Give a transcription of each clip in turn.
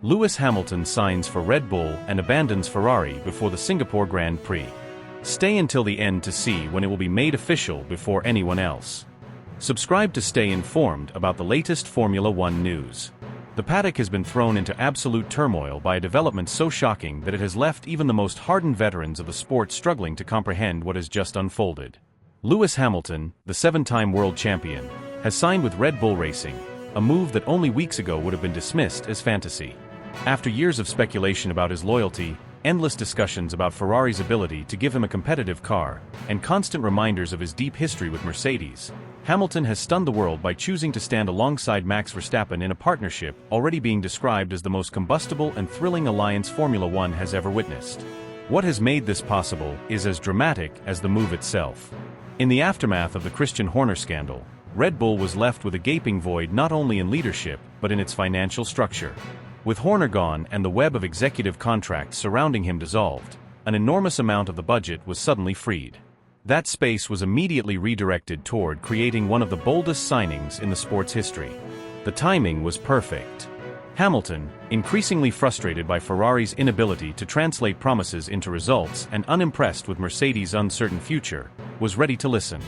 Lewis Hamilton signs for Red Bull and abandons Ferrari before the Singapore Grand Prix. Stay until the end to see when it will be made official before anyone else. Subscribe to stay informed about the latest Formula One news. The paddock has been thrown into absolute turmoil by a development so shocking that it has left even the most hardened veterans of the sport struggling to comprehend what has just unfolded. Lewis Hamilton, the seven-time world champion, has signed with Red Bull Racing, a move that only weeks ago would have been dismissed as fantasy. After years of speculation about his loyalty, endless discussions about Ferrari's ability to give him a competitive car, and constant reminders of his deep history with Mercedes, Hamilton has stunned the world by choosing to stand alongside Max Verstappen in a partnership already being described as the most combustible and thrilling alliance Formula One has ever witnessed. What has made this possible is as dramatic as the move itself. In the aftermath of the Christian Horner scandal, Red Bull was left with a gaping void not only in leadership but in its financial structure. With Horner gone and the web of executive contracts surrounding him dissolved, an enormous amount of the budget was suddenly freed. That space was immediately redirected toward creating one of the boldest signings in the sport's history. The timing was perfect. Hamilton, increasingly frustrated by Ferrari's inability to translate promises into results and unimpressed with Mercedes' uncertain future, was ready to listen.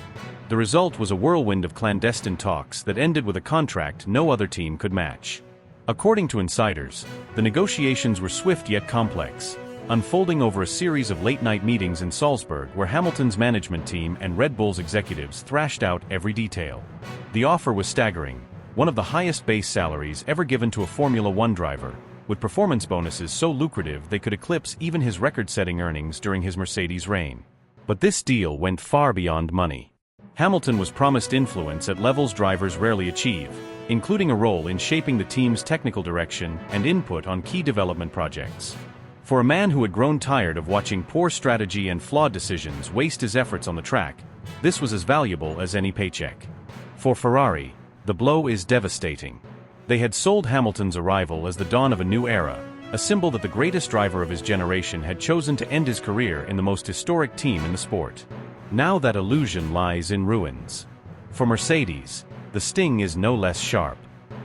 The result was a whirlwind of clandestine talks that ended with a contract no other team could match. According to insiders, the negotiations were swift yet complex, unfolding over a series of late-night meetings in Salzburg where Hamilton's management team and Red Bull's executives thrashed out every detail. The offer was staggering, one of the highest base salaries ever given to a Formula One driver, with performance bonuses so lucrative they could eclipse even his record-setting earnings during his Mercedes reign. But this deal went far beyond money. Hamilton was promised influence at levels drivers rarely achieve, including a role in shaping the team's technical direction and input on key development projects. For a man who had grown tired of watching poor strategy and flawed decisions waste his efforts on the track, this was as valuable as any paycheck. For Ferrari, the blow is devastating. They had sold Hamilton's arrival as the dawn of a new era, a symbol that the greatest driver of his generation had chosen to end his career in the most historic team in the sport. Now that illusion lies in ruins. For Mercedes, the sting is no less sharp.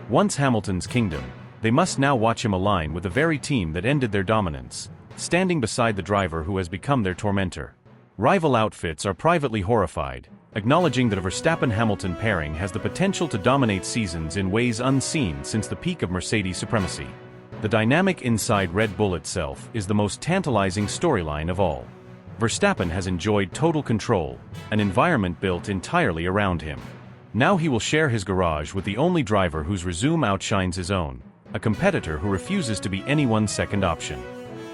Once Hamilton's kingdom, they must now watch him align with the very team that ended their dominance, standing beside the driver who has become their tormentor. Rival outfits are privately horrified, acknowledging that a Verstappen-Hamilton pairing has the potential to dominate seasons in ways unseen since the peak of Mercedes supremacy. The dynamic inside Red Bull itself is the most tantalizing storyline of all. Verstappen has enjoyed total control, an environment built entirely around him. Now he will share his garage with the only driver whose resume outshines his own, a competitor who refuses to be anyone's second option.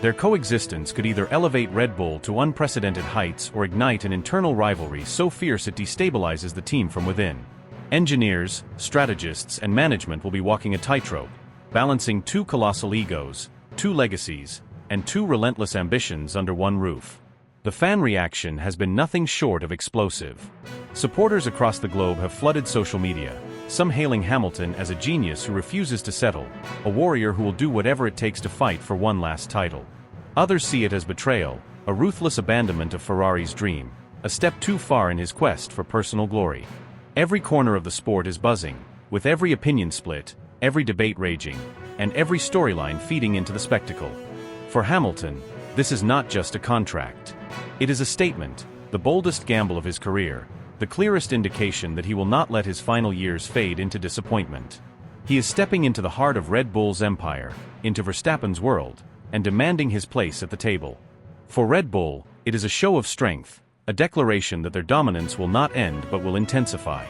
Their coexistence could either elevate Red Bull to unprecedented heights or ignite an internal rivalry so fierce it destabilizes the team from within. Engineers, strategists, and management will be walking a tightrope, balancing two colossal egos, two legacies, and two relentless ambitions under one roof. The fan reaction has been nothing short of explosive. Supporters across the globe have flooded social media, some hailing Hamilton as a genius who refuses to settle, a warrior who will do whatever it takes to fight for one last title. Others see it as betrayal, a ruthless abandonment of Ferrari's dream, a step too far in his quest for personal glory. Every corner of the sport is buzzing, with every opinion split, every debate raging, and every storyline feeding into the spectacle. For Hamilton, this is not just a contract. It is a statement, the boldest gamble of his career, the clearest indication that he will not let his final years fade into disappointment. He is stepping into the heart of Red Bull's empire, into Verstappen's world, and demanding his place at the table. For Red Bull, it is a show of strength, a declaration that their dominance will not end but will intensify.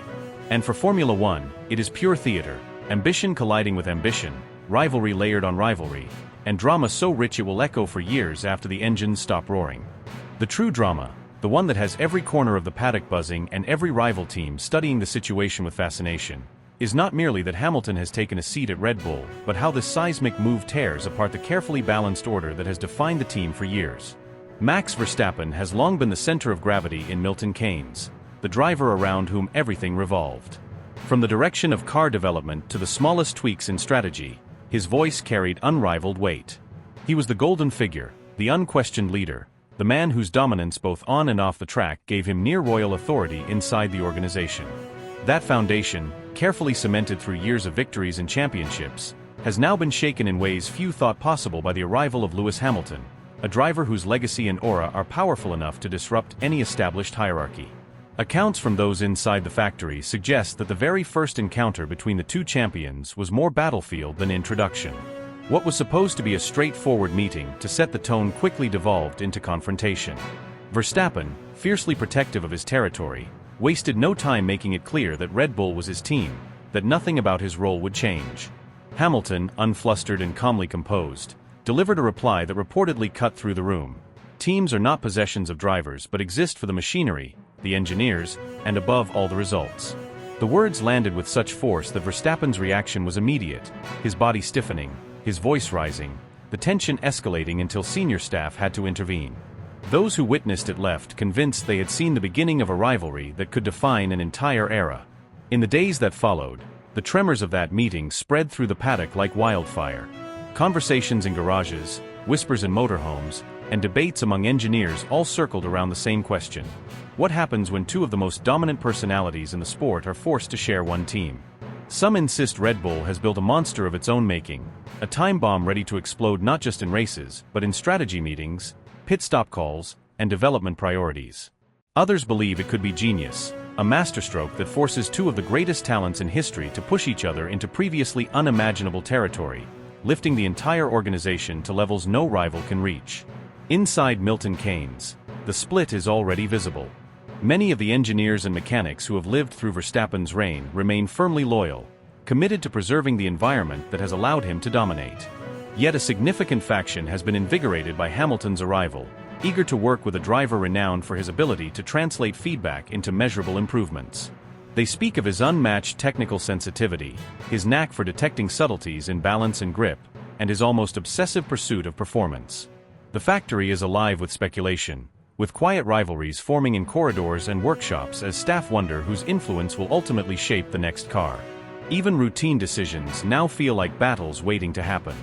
And for Formula One, it is pure theater, ambition colliding with ambition, rivalry layered on rivalry, and drama so rich it will echo for years after the engines stop roaring. The true drama, the one that has every corner of the paddock buzzing and every rival team studying the situation with fascination, is not merely that Hamilton has taken a seat at Red Bull, but how this seismic move tears apart the carefully balanced order that has defined the team for years. Max Verstappen has long been the center of gravity in Milton Keynes, the driver around whom everything revolved. From the direction of car development to the smallest tweaks in strategy, his voice carried unrivaled weight. He was the golden figure, the unquestioned leader, the man whose dominance both on and off the track gave him near-royal authority inside the organization. That foundation, carefully cemented through years of victories and championships, has now been shaken in ways few thought possible by the arrival of Lewis Hamilton, a driver whose legacy and aura are powerful enough to disrupt any established hierarchy. Accounts from those inside the factory suggest that the very first encounter between the two champions was more battlefield than introduction. What was supposed to be a straightforward meeting to set the tone quickly devolved into confrontation. Verstappen, fiercely protective of his territory, wasted no time making it clear that Red Bull was his team, that nothing about his role would change. Hamilton, unflustered and calmly composed, delivered a reply that reportedly cut through the room. Teams are not possessions of drivers but exist for the machinery, the engineers, and above all the results. The words landed with such force that Verstappen's reaction was immediate, his body stiffening, his voice rising, the tension escalating until senior staff had to intervene. Those who witnessed it left convinced they had seen the beginning of a rivalry that could define an entire era. In the days that followed, the tremors of that meeting spread through the paddock like wildfire. Conversations in garages, whispers in motorhomes, and debates among engineers all circled around the same question. What happens when two of the most dominant personalities in the sport are forced to share one team? Some insist Red Bull has built a monster of its own making, a time bomb ready to explode not just in races, but in strategy meetings, pit stop calls, and development priorities. Others believe it could be genius, a masterstroke that forces two of the greatest talents in history to push each other into previously unimaginable territory, lifting the entire organization to levels no rival can reach. Inside Milton Keynes, the split is already visible. Many of the engineers and mechanics who have lived through Verstappen's reign remain firmly loyal, committed to preserving the environment that has allowed him to dominate. Yet a significant faction has been invigorated by Hamilton's arrival, eager to work with a driver renowned for his ability to translate feedback into measurable improvements. They speak of his unmatched technical sensitivity, his knack for detecting subtleties in balance and grip, and his almost obsessive pursuit of performance. The factory is alive with speculation, with quiet rivalries forming in corridors and workshops as staff wonder whose influence will ultimately shape the next car. Even routine decisions now feel like battles waiting to happen.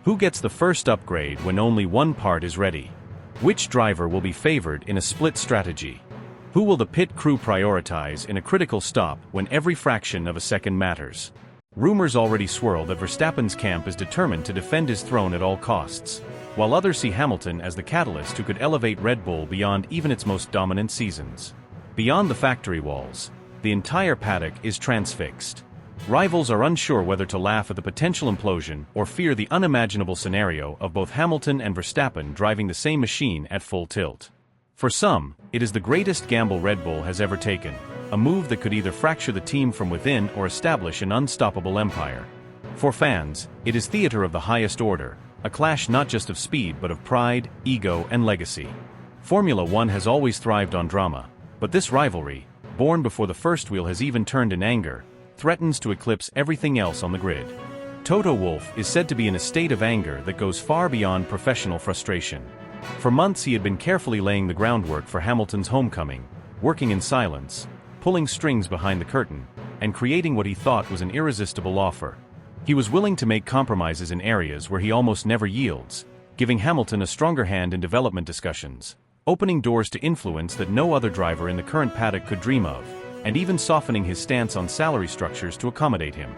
Who gets the first upgrade when only one part is ready? Which driver will be favored in a split strategy? Who will the pit crew prioritize in a critical stop when every fraction of a second matters? Rumors already swirl that Verstappen's camp is determined to defend his throne at all costs, while others see Hamilton as the catalyst who could elevate Red Bull beyond even its most dominant seasons. Beyond the factory walls, the entire paddock is transfixed. Rivals are unsure whether to laugh at the potential implosion or fear the unimaginable scenario of both Hamilton and Verstappen driving the same machine at full tilt. For some, it is the greatest gamble Red Bull has ever taken, a move that could either fracture the team from within or establish an unstoppable empire. For fans, it is theater of the highest order, a clash not just of speed but of pride, ego, and legacy. Formula One has always thrived on drama, but this rivalry, born before the first wheel has even turned in anger, threatens to eclipse everything else on the grid. Toto Wolff is said to be in a state of anger that goes far beyond professional frustration. For months he had been carefully laying the groundwork for Hamilton's homecoming, working in silence, pulling strings behind the curtain, and creating what he thought was an irresistible offer. He was willing to make compromises in areas where he almost never yields, giving Hamilton a stronger hand in development discussions, opening doors to influence that no other driver in the current paddock could dream of, and even softening his stance on salary structures to accommodate him.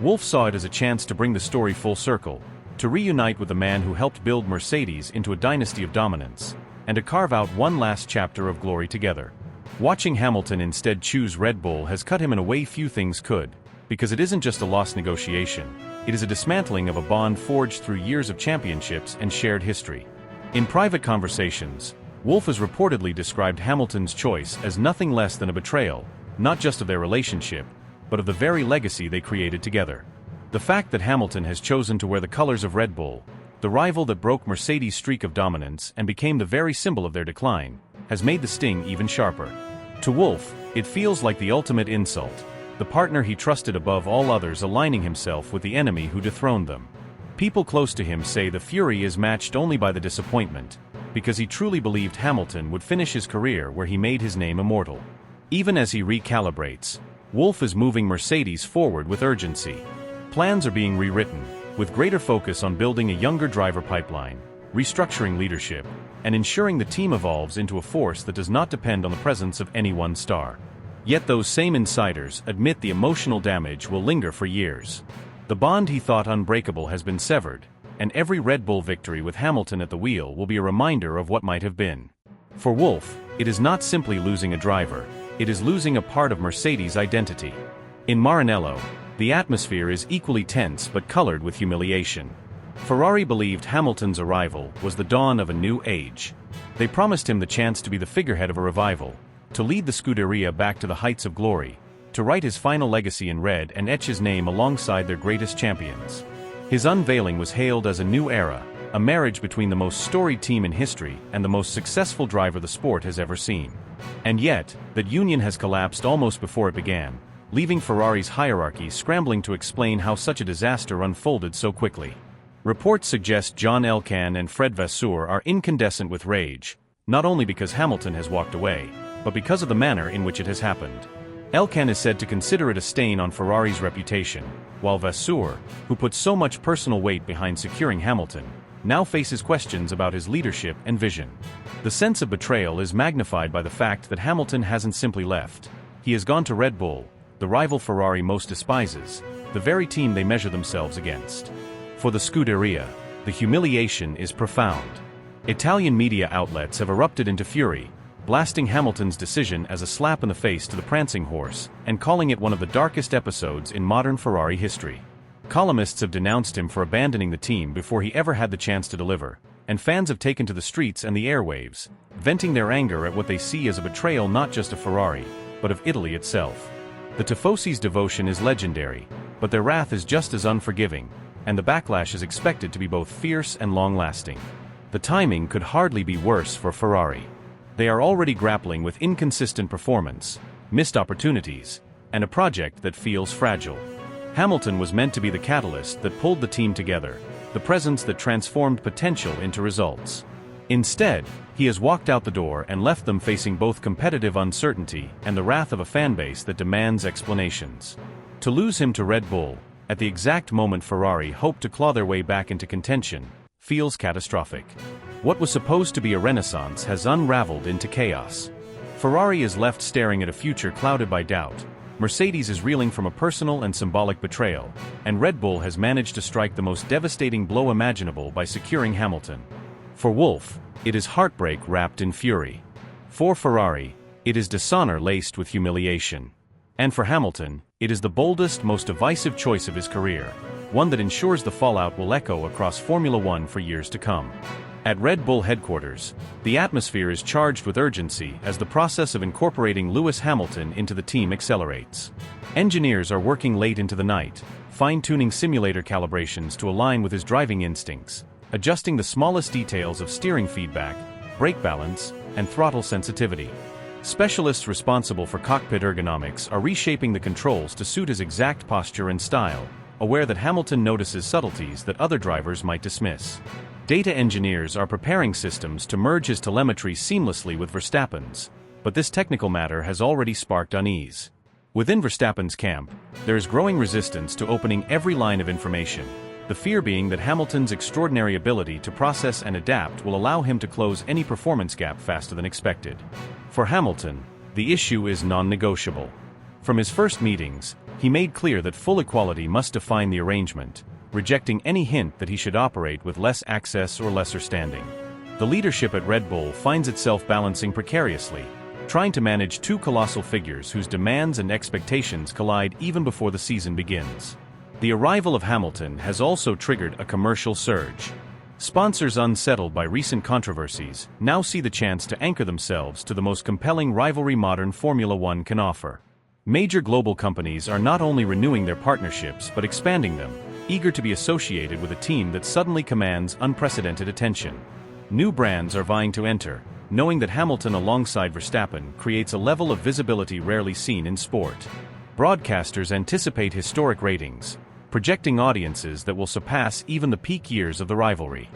Wolff saw it as a chance to bring the story full circle, to reunite with the man who helped build Mercedes into a dynasty of dominance, and to carve out one last chapter of glory together. Watching Hamilton instead choose Red Bull has cut him in a way few things could, because it isn't just a lost negotiation, it is a dismantling of a bond forged through years of championships and shared history. In private conversations, Wolff has reportedly described Hamilton's choice as nothing less than a betrayal, not just of their relationship, but of the very legacy they created together. The fact that Hamilton has chosen to wear the colors of Red Bull, the rival that broke Mercedes' streak of dominance and became the very symbol of their decline, has made the sting even sharper. To Wolff, it feels like the ultimate insult, the partner he trusted above all others aligning himself with the enemy who dethroned them. People close to him say the fury is matched only by the disappointment, because he truly believed Hamilton would finish his career where he made his name immortal. Even as he recalibrates, Wolff is moving Mercedes forward with urgency. Plans are being rewritten, with greater focus on building a younger driver pipeline, restructuring leadership, and ensuring the team evolves into a force that does not depend on the presence of any one star. Yet those same insiders admit the emotional damage will linger for years. The bond he thought unbreakable has been severed, and every Red Bull victory with Hamilton at the wheel will be a reminder of what might have been. For Wolff, it is not simply losing a driver, it is losing a part of Mercedes' identity. In Maranello, the atmosphere is equally tense but colored with humiliation. Ferrari believed Hamilton's arrival was the dawn of a new age. They promised him the chance to be the figurehead of a revival, to lead the Scuderia back to the heights of glory, to write his final legacy in red and etch his name alongside their greatest champions. His unveiling was hailed as a new era, a marriage between the most storied team in history and the most successful driver the sport has ever seen. And yet, that union has collapsed almost before it began, leaving Ferrari's hierarchy scrambling to explain how such a disaster unfolded so quickly. Reports suggest John Elkann and Fred Vasseur are incandescent with rage, not only because Hamilton has walked away, but because of the manner in which it has happened. Elkann is said to consider it a stain on Ferrari's reputation, while Vasseur, who put so much personal weight behind securing Hamilton, now faces questions about his leadership and vision. The sense of betrayal is magnified by the fact that Hamilton hasn't simply left. He has gone to Red Bull, the rival Ferrari most despises, the very team they measure themselves against. For the Scuderia, the humiliation is profound. Italian media outlets have erupted into fury, blasting Hamilton's decision as a slap in the face to the prancing horse, and calling it one of the darkest episodes in modern Ferrari history. Columnists have denounced him for abandoning the team before he ever had the chance to deliver, and fans have taken to the streets and the airwaves, venting their anger at what they see as a betrayal not just of Ferrari, but of Italy itself. The Tifosi's devotion is legendary, but their wrath is just as unforgiving, and the backlash is expected to be both fierce and long-lasting. The timing could hardly be worse for Ferrari. They are already grappling with inconsistent performance, missed opportunities, and a project that feels fragile. Hamilton was meant to be the catalyst that pulled the team together, the presence that transformed potential into results. Instead, he has walked out the door and left them facing both competitive uncertainty and the wrath of a fanbase that demands explanations. To lose him to Red Bull, at the exact moment Ferrari hoped to claw their way back into contention, feels catastrophic. What was supposed to be a renaissance has unraveled into chaos. Ferrari is left staring at a future clouded by doubt, Mercedes is reeling from a personal and symbolic betrayal, and Red Bull has managed to strike the most devastating blow imaginable by securing Hamilton. For Wolff, it is heartbreak wrapped in fury. For Ferrari, it is dishonor laced with humiliation. And for Hamilton, it is the boldest, most divisive choice of his career, one that ensures the fallout will echo across Formula One for years to come. At Red Bull headquarters, the atmosphere is charged with urgency as the process of incorporating Lewis Hamilton into the team accelerates. Engineers are working late into the night, fine-tuning simulator calibrations to align with his driving instincts, adjusting the smallest details of steering feedback, brake balance, and throttle sensitivity. Specialists responsible for cockpit ergonomics are reshaping the controls to suit his exact posture and style, aware that Hamilton notices subtleties that other drivers might dismiss. Data engineers are preparing systems to merge his telemetry seamlessly with Verstappen's, but this technical matter has already sparked unease. Within Verstappen's camp, there is growing resistance to opening every line of information, the fear being that Hamilton's extraordinary ability to process and adapt will allow him to close any performance gap faster than expected. For Hamilton, the issue is non-negotiable. From his first meetings, he made clear that full equality must define the arrangement, rejecting any hint that he should operate with less access or lesser standing. The leadership at Red Bull finds itself balancing precariously, trying to manage two colossal figures whose demands and expectations collide even before the season begins. The arrival of Hamilton has also triggered a commercial surge. Sponsors unsettled by recent controversies now see the chance to anchor themselves to the most compelling rivalry modern Formula One can offer. Major global companies are not only renewing their partnerships but expanding them, eager to be associated with a team that suddenly commands unprecedented attention. New brands are vying to enter, knowing that Hamilton alongside Verstappen creates a level of visibility rarely seen in sport. Broadcasters anticipate historic ratings, projecting audiences that will surpass even the peak years of the rivalry.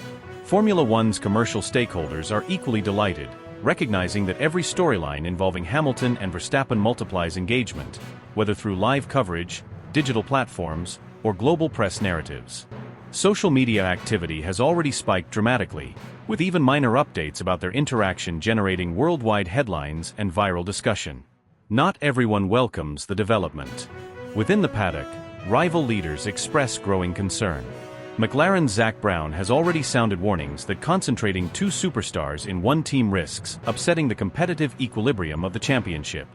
Formula One's commercial stakeholders are equally delighted, recognizing that every storyline involving Hamilton and Verstappen multiplies engagement, whether through live coverage, digital platforms, or global press narratives. Social media activity has already spiked dramatically, with even minor updates about their interaction generating worldwide headlines and viral discussion. Not everyone welcomes the development. Within the paddock, rival leaders express growing concern. McLaren's Zak Brown has already sounded warnings that concentrating two superstars in one team risks upsetting the competitive equilibrium of the championship.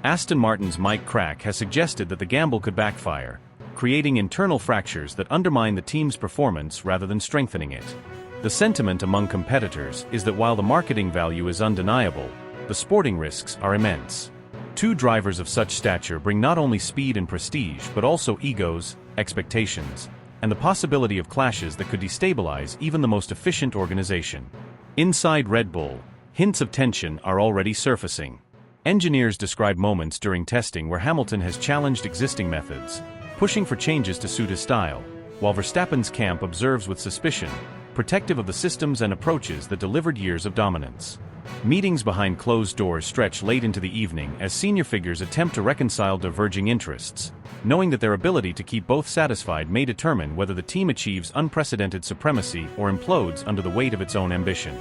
Aston Martin's Mike Crack has suggested that the gamble could backfire, creating internal fractures that undermine the team's performance rather than strengthening it. The sentiment among competitors is that while the marketing value is undeniable, the sporting risks are immense. Two drivers of such stature bring not only speed and prestige but also egos, expectations, and the possibility of clashes that could destabilize even the most efficient organization. Inside Red Bull, hints of tension are already surfacing. Engineers describe moments during testing where Hamilton has challenged existing methods, pushing for changes to suit his style, while Verstappen's camp observes with suspicion, protective of the systems and approaches that delivered years of dominance. Meetings behind closed doors stretch late into the evening as senior figures attempt to reconcile diverging interests, knowing that their ability to keep both satisfied may determine whether the team achieves unprecedented supremacy or implodes under the weight of its own ambition.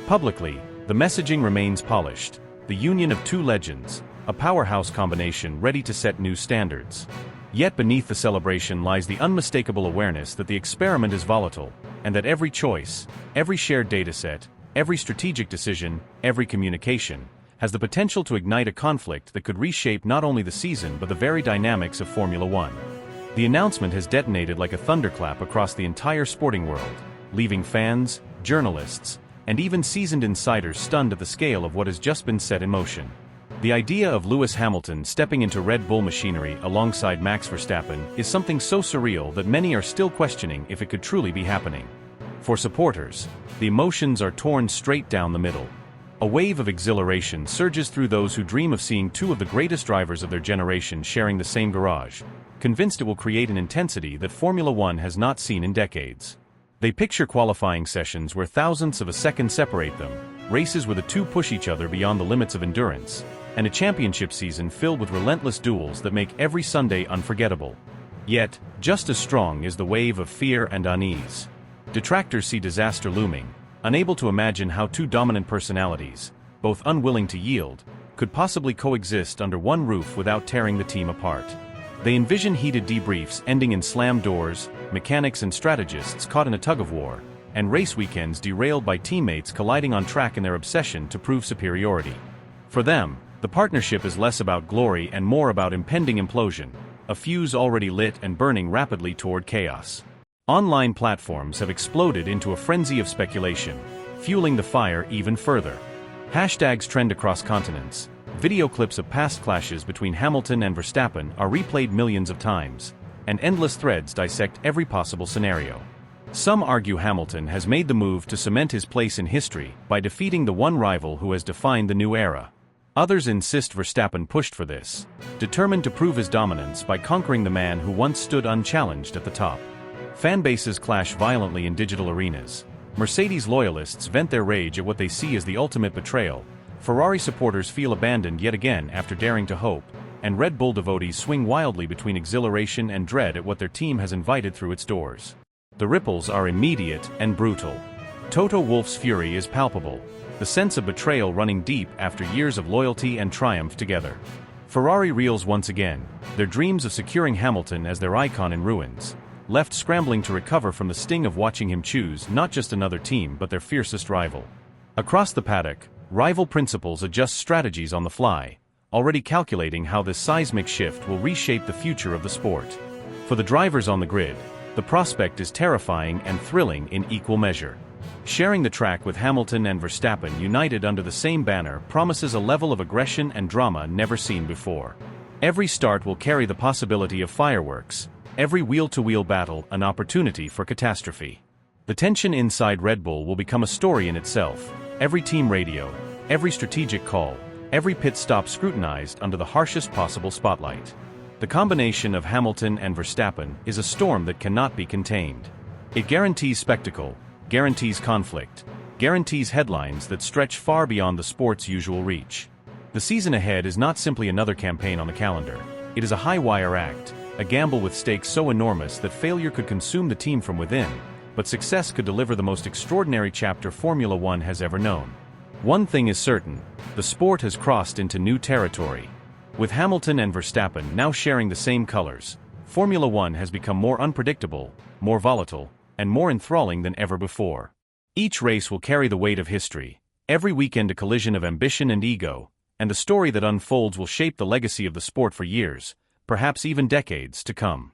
Publicly, the messaging remains polished, the union of two legends, a powerhouse combination ready to set new standards. Yet beneath the celebration lies the unmistakable awareness that the experiment is volatile, and that every choice, every shared dataset, every strategic decision, every communication, has the potential to ignite a conflict that could reshape not only the season but the very dynamics of Formula One. The announcement has detonated like a thunderclap across the entire sporting world, leaving fans, journalists, and even seasoned insiders stunned at the scale of what has just been set in motion. The idea of Lewis Hamilton stepping into Red Bull machinery alongside Max Verstappen is something so surreal that many are still questioning if it could truly be happening. For supporters, the emotions are torn straight down the middle. A wave of exhilaration surges through those who dream of seeing two of the greatest drivers of their generation sharing the same garage, convinced it will create an intensity that Formula One has not seen in decades. They picture qualifying sessions where thousandths of a second separate them, races where the two push each other beyond the limits of endurance, and a championship season filled with relentless duels that make every Sunday unforgettable. Yet, just as strong is the wave of fear and unease. Detractors see disaster looming, unable to imagine how two dominant personalities, both unwilling to yield, could possibly coexist under one roof without tearing the team apart. They envision heated debriefs ending in slammed doors, mechanics and strategists caught in a tug-of-war, and race weekends derailed by teammates colliding on track in their obsession to prove superiority. For them, the partnership is less about glory and more about impending implosion, a fuse already lit and burning rapidly toward chaos. Online platforms have exploded into a frenzy of speculation, fueling the fire even further. Hashtags trend across continents. Video clips of past clashes between Hamilton and Verstappen are replayed millions of times, and endless threads dissect every possible scenario. Some argue Hamilton has made the move to cement his place in history by defeating the one rival who has defined the new era. Others insist Verstappen pushed for this, determined to prove his dominance by conquering the man who once stood unchallenged at the top. Fanbases clash violently in digital arenas. Mercedes loyalists vent their rage at what they see as the ultimate betrayal. Ferrari supporters feel abandoned yet again after daring to hope, and Red Bull devotees swing wildly between exhilaration and dread at what their team has invited through its doors. The ripples are immediate and brutal. Toto Wolff's fury is palpable, the sense of betrayal running deep after years of loyalty and triumph together. Ferrari reels once again, their dreams of securing Hamilton as their icon in ruins, left scrambling to recover from the sting of watching him choose not just another team but their fiercest rival. Across the paddock, rival principals adjust strategies on the fly, already calculating how this seismic shift will reshape the future of the sport. For the drivers on the grid, the prospect is terrifying and thrilling in equal measure. Sharing the track with Hamilton and Verstappen united under the same banner promises a level of aggression and drama never seen before. Every start will carry the possibility of fireworks, every wheel-to-wheel battle an opportunity for catastrophe. The tension inside Red Bull will become a story in itself, every team radio, every strategic call, every pit stop scrutinized under the harshest possible spotlight. The combination of Hamilton and Verstappen is a storm that cannot be contained. It guarantees spectacle, guarantees conflict, guarantees headlines that stretch far beyond the sport's usual reach. The season ahead is not simply another campaign on the calendar. It is a high-wire act, a gamble with stakes so enormous that failure could consume the team from within, but success could deliver the most extraordinary chapter Formula One has ever known. One thing is certain, the sport has crossed into new territory. With Hamilton and Verstappen now sharing the same colors, Formula One has become more unpredictable, more volatile, and more enthralling than ever before. Each race will carry the weight of history, every weekend a collision of ambition and ego, and the story that unfolds will shape the legacy of the sport for years, perhaps even decades, to come.